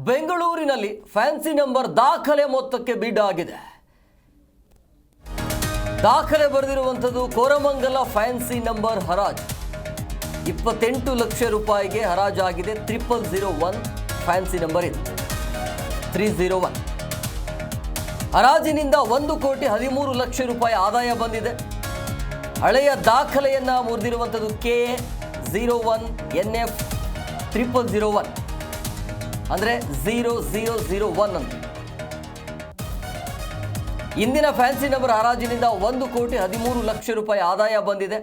ಬೆಂಗಳೂರಿನಲ್ಲಿ fancy number ದಾಖಲೆ ಮೊತ್ತಕ್ಕೆ ಬಿಡ್ ಆಗಿದೆ. ದಾಖಲೆ ಬರೆದಿರುವಂಥದ್ದು ಕೋರಮಂಗಲ ಫ್ಯಾನ್ಸಿ ನಂಬರ್ ಹರಾಜು 28 ಲಕ್ಷ ರೂಪಾಯಿಗೆ ಹರಾಜಾಗಿದೆ. 0001 ಫ್ಯಾನ್ಸಿ ನಂಬರ್ ಇದು 301. ಹರಾಜಿನಿಂದ 1,13 ಲಕ್ಷ ರೂಪಾಯಿ ಆದಾಯ ಬಂದಿದೆ. ಹಳೆಯ ದಾಖಲೆಯನ್ನ ಮುರಿದಿರುವಂಥದ್ದು KA01NF 0001 ಅಂದರೆ 0001 ಅಂತ. ಇಂದಿನ ಫ್ಯಾನ್ಸಿ ನಂಬರ್ ಹರಾಜಿನಿಂದ 1,13 ಲಕ್ಷ ರೂಪಾಯಿ ಆದಾಯ ಬಂದಿದೆ.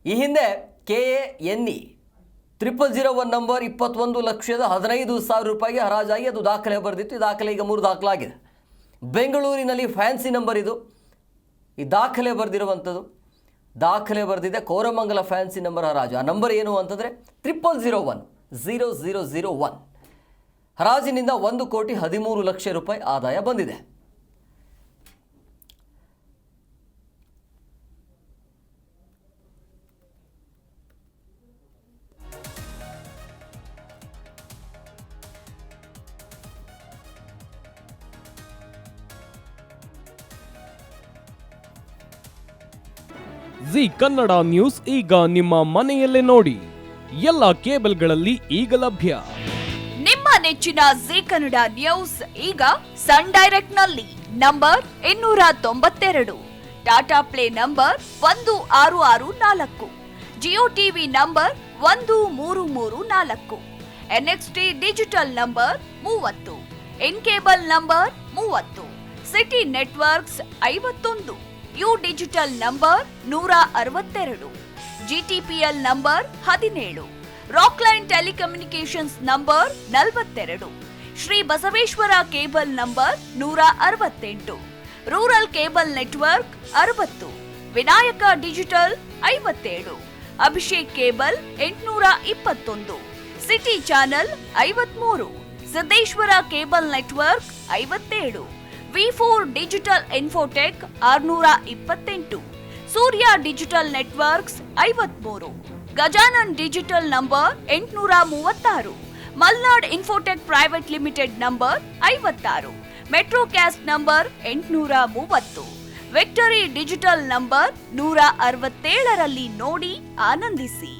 ಈ ಹಿಂದೆ KANE 0001 ನಂಬರ್ 21,15,000 ರೂಪಾಯಿಗೆ ಹರಾಜಾಗಿ ಅದು ದಾಖಲೆ ಬರೆದಿತ್ತು. ಈ ದಾಖಲೆ ಈಗ 3 ದಾಖಲಾಗಿದೆ. ಬೆಂಗಳೂರಿನಲ್ಲಿ ಫ್ಯಾನ್ಸಿ ನಂಬರ್ ಇದು. ಈ ದಾಖಲೆ ಬರೆದಿರುವಂಥದ್ದು ದಾಖಲೆ ಬರೆದಿದೆ ಕೋರಮಂಗಲ ಫ್ಯಾನ್ಸಿ ನಂಬರ್ ಹರಾಜು. ಆ ನಂಬರ್ ಏನು ಅಂತಂದರೆ 0001 ಹರಾಜಿನಿಂದ 1,13 ಲಕ್ಷ ರೂಪಾಯಿ ಆದಾಯ ಬಂದಿದೆ. ಜಿ ಕನ್ನಡ ನ್ಯೂಸ್ ಈಗ ನಿಮ್ಮ ಮನೆಯಲ್ಲೇ ನೋಡಿ. ಎಲ್ಲ ಕೇಬಲ್ಗಳಲ್ಲಿ ಈಗ ಲಭ್ಯ. ನಿಮ್ಮ ನೆಚ್ಚಿನ ಜಿ ಕನ್ನಡ ನ್ಯೂಸ್ ಈಗ ಸನ್ ಡೈರೆಕ್ಟ್ ನಲ್ಲಿ number 292, Tata play number 1664, Jio TV number 1334, NXT digital number 30, in cable number 30, city networks 51, U digital number 162, GTPL number 17, Rockline telecommunications number 42, Shri Basaveshwara cable number 168, rural cable network 60, Vinayaka digital 57, Abhishek cable 821, city channel 53, Siddeshwara cable network 57, V4 digital Infotech 628, Surya digital networks 53, Gajanan digital number 836, Malnad Infotech Private Limited number 56, Metrocast number 830, Victory Digital number 167ರಲ್ಲಿ ನೋಡಿ ಆನಂದಿಸಿ.